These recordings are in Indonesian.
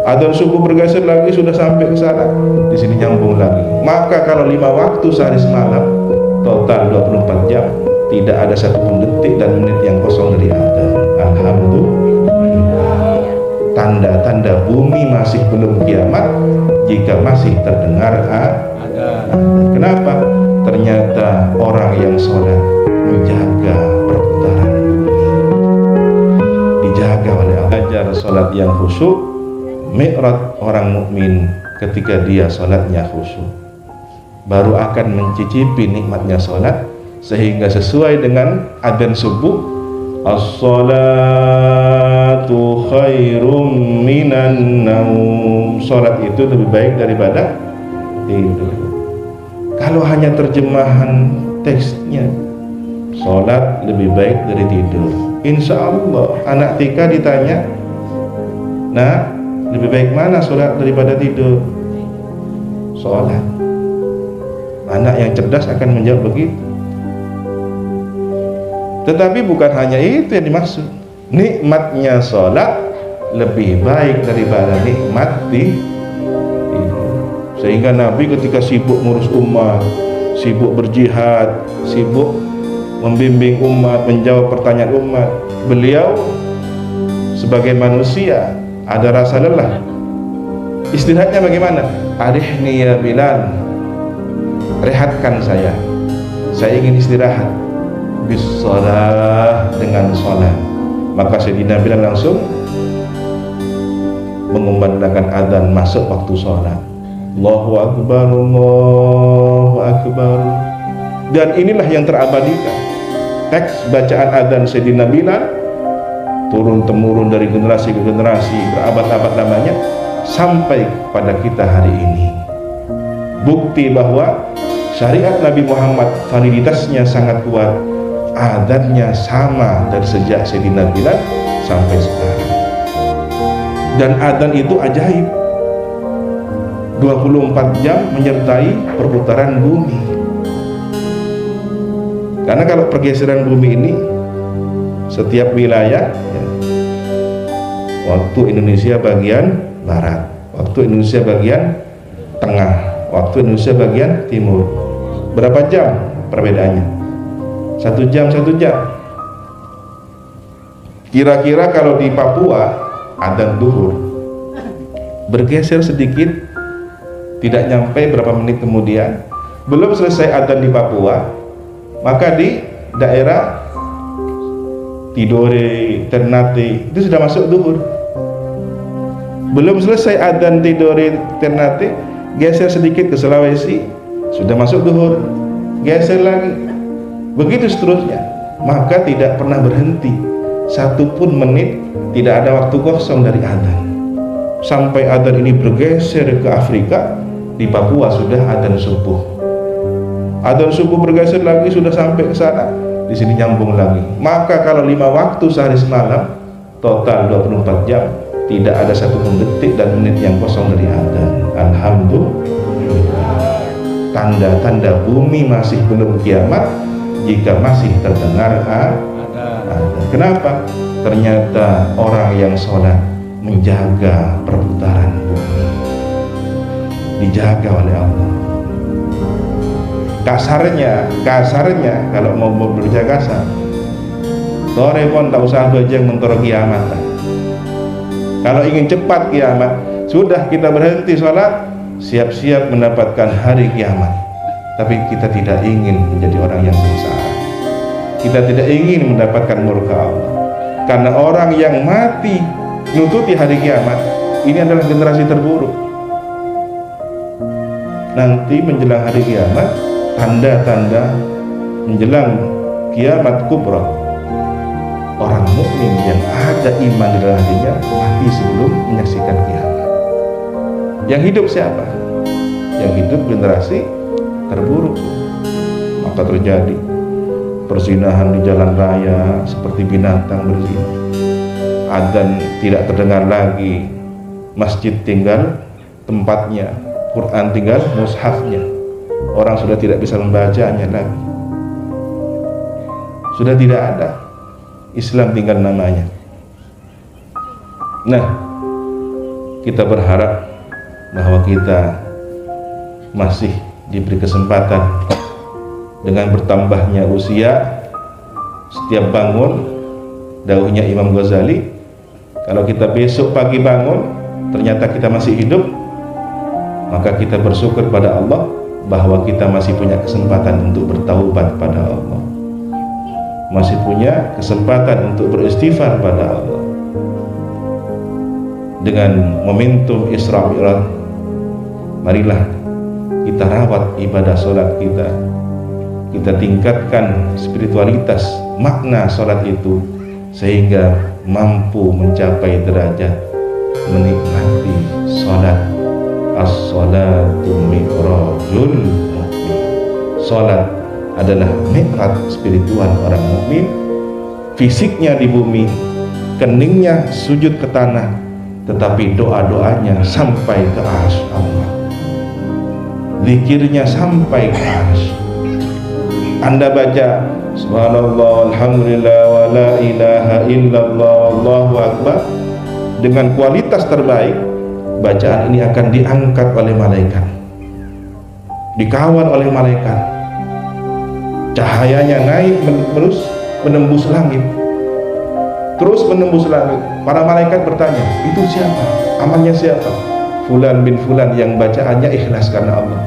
Adzan subuh bergeser lagi, sudah sampai ke sana, di sini nyambung lagi. Maka kalau 5 waktu sehari semalam, total 24 jam, tidak ada satu pun detik dan menit yang kosong dari adzan. Alhamdulillah. Tanda-tanda bumi masih belum kiamat jika masih terdengar adzan. Kenapa? Ternyata orang yang sholat menjaga perputaran bumi, dijaga oleh Allah. Ajar sholat yang khusyuk. Mi'raj orang mukmin ketika dia sholatnya khusyuk, baru akan mencicipi nikmatnya sholat, sehingga sesuai dengan adzan subuh, as-salatu khairum minan naum, sholat itu lebih baik daripada tidur. Kalau hanya terjemahan teksnya, sholat lebih baik dari tidur, insya Allah anak TK ditanya, nah lebih baik mana sholat daripada tidur? Sholat. Anak yang cerdas akan menjawab begitu. Tetapi bukan hanya itu yang dimaksud. Nikmatnya sholat lebih baik daripada nikmat tidur. Sehingga Nabi ketika sibuk ngurus umat, sibuk berjihad, sibuk membimbing umat, menjawab pertanyaan umat, beliau sebagai manusia ada rasa lelah. Istirahatnya bagaimana? Arihni ya Bilal, rehatkan saya ingin istirahat. Bis shalah, dengan sholat. Maka Sayyidina Bilal langsung mengumandangkan adzan masuk waktu sholat. Allahu Akbar, Allahu Akbar. Dan inilah yang terabadikan, teks bacaan adzan Sayyidina Bilal turun temurun dari generasi ke generasi, berabad-abad lamanya, sampai pada kita hari ini. Bukti bahwa syariat Nabi Muhammad validitasnya sangat kuat, adzannya sama dari sejak Sayyidina Bilal sampai sekarang. Dan adzan itu ajaib, 24 jam menyertai perputaran bumi. Karena kalau pergeseran bumi ini, setiap wilayah, waktu Indonesia bagian barat, waktu Indonesia bagian tengah, waktu Indonesia bagian timur, berapa jam perbedaannya? 1 jam, 1 jam. Kira-kira kalau di Papua adzan zuhur bergeser sedikit, tidak nyampe berapa menit kemudian, belum selesai adzan di Papua, maka di daerah Tidore, Ternate itu sudah masuk zuhur. Belum selesai adzan Tidore, Ternate, geser sedikit ke Sulawesi, sudah masuk zuhur. Geser lagi, begitu seterusnya. Maka tidak pernah berhenti, 1 pun menit tidak ada waktu kosong dari adzan. Sampai adzan ini bergeser ke Afrika, di Papua sudah adzan subuh. Adzan subuh bergeser lagi, sudah sampai ke sana, di sini nyambung lagi. Maka kalau 5 waktu sehari semalam, total 24 jam, tidak ada satu pun detik dan menit yang kosong dari adzan. Alhamdulillah. Tanda-tanda bumi masih belum kiamat jika masih terdengar adzan. Kenapa? Ternyata orang yang sholat menjaga perputaran bumi, dijaga oleh Allah. Kasarnya kalau mau berbicara kasar, tore pon tak usah bejeng mentoro kiamat. Kalau ingin cepat kiamat, sudah kita berhenti sholat, siap-siap mendapatkan hari kiamat. Tapi kita tidak ingin menjadi orang yang sengsara, kita tidak ingin mendapatkan murka Allah. Karena orang yang mati nututi hari kiamat, ini adalah generasi terburuk. Nanti menjelang hari kiamat, tanda-tanda menjelang kiamat kubra, orang mukmin yang ada iman di dalam hatinya mati sebelum menyaksikan kiamat. Yang hidup siapa? Yang hidup generasi terburuk. Maka terjadi perzinahan di jalan raya seperti binatang berzina. Adzan tidak terdengar lagi, masjid tinggal tempatnya, Quran tinggal mushafnya. Orang sudah tidak bisa membacanya lagi, sudah tidak ada. Islam tinggal namanya. Nah, kita berharap bahwa kita masih diberi kesempatan dengan bertambahnya usia. Setiap bangun, dawuhnya Imam Ghazali, kalau kita besok pagi bangun ternyata kita masih hidup, maka kita bersyukur pada Allah bahwa kita masih punya kesempatan untuk bertaubat pada Allah, masih punya kesempatan untuk beristighfar pada Allah. Dengan momentum Isra Mi'raj, marilah kita rawat ibadah sholat kita tingkatkan spiritualitas makna sholat itu sehingga mampu mencapai derajat menikmati sholat. As-sholatu mi'rajul mu'min. Sholat adalah mi'raj spiritual orang mukmin. Fisiknya di bumi, keningnya sujud ke tanah, tetapi doa-doanya sampai ke arsy Allah, zikirnya sampai ke arsy. Anda baca subhanallah alhamdulillah wa la ilaha illallah wallahu akbar dengan kualitas terbaik, bacaan ini akan diangkat oleh malaikat, dikawal oleh malaikat, cahayanya naik terus menembus langit, terus menembus langit. Para malaikat bertanya, itu siapa? Amalnya siapa? Fulan bin Fulan yang bacaannya ikhlas karena Allah.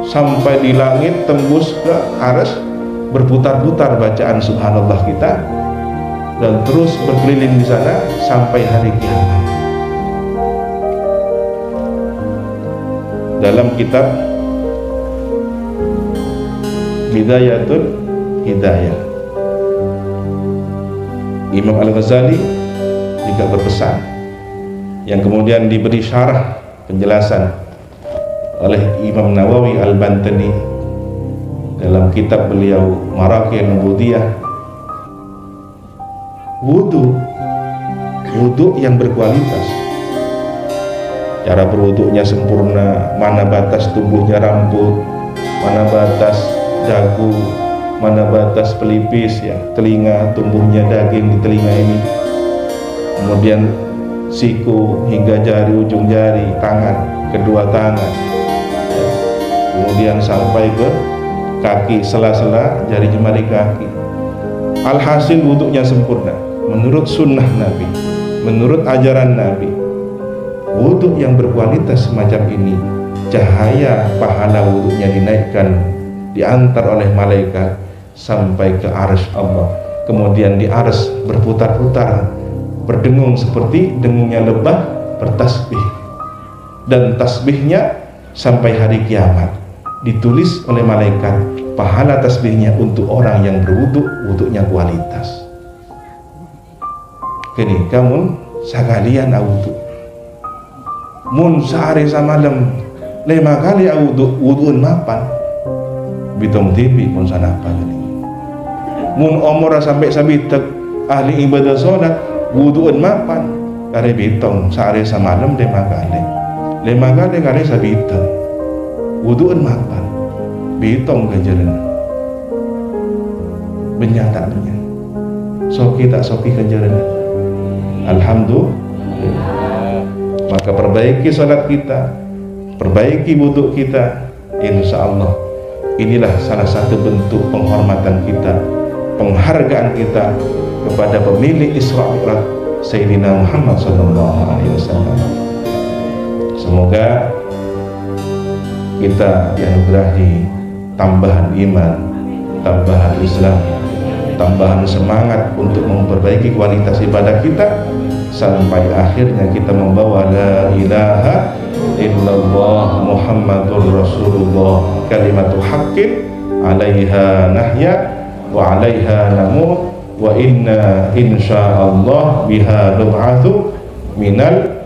Sampai di langit tembus ke arsy, berputar-putar bacaan subhanallah kita, dan terus berkeliling di sana sampai hari kiamat. Dalam kitab Bidayatul Hidayah, Imam Al-Ghazali juga berpesan, yang kemudian diberi syarah penjelasan oleh Imam Nawawi Al-Bantani dalam kitab beliau Maraqi Nubudiyah. Wudu yang berkualitas, cara berwudunya sempurna, mana batas tubuhnya rambut, mana batas dagu, mana batas pelipis ya, telinga, tumbuhnya daging di telinga ini, kemudian siku hingga jari, ujung jari, tangan, kedua tangan ya. Kemudian sampai ke kaki, sela-sela jari jemari kaki. Alhasil wudunya sempurna menurut sunnah Nabi, menurut ajaran Nabi. Wudhu yang berkualitas semacam ini, cahaya pahala wudhunya dinaikkan, diantar oleh malaikat sampai ke arsy Allah. Kemudian di arsy berputar-putar, berdengung seperti dengungnya lebah, bertasbih, dan tasbihnya sampai hari kiamat ditulis oleh malaikat pahala tasbihnya untuk orang yang berwudu, wudunya kualitas. Kini kamu sekalian wudu, mun sehari semalam 5 kali wuduun mapan, bitung tipi pun sanapa gini. Mun umur sampai sabitek ahli ibadah sholat wuduun mapan, kare bitong sehari semalam 5 kali. 5 kali kare sabitek wuduun mapan, bitong ganjaran. Benyatanya soki tak soki ganjaran. Alhamdulillah. Maka perbaiki salat kita, perbaiki wudu kita, insya Allah inilah salah satu bentuk penghormatan kita, penghargaan kita kepada pemilik Isra Mi'raj Sayyidina Muhammad SAW. Semoga kita dianugerahi tambahan iman, tambahan Islam, tambahan semangat untuk memperbaiki kualitas ibadah kita, sampai akhirnya kita membawa la ilaha illallah Muhammadur Rasulullah, kalimatu haqqin alaiha nahya wa alaiha namut wa inna insyaallah biha nub'atsu minal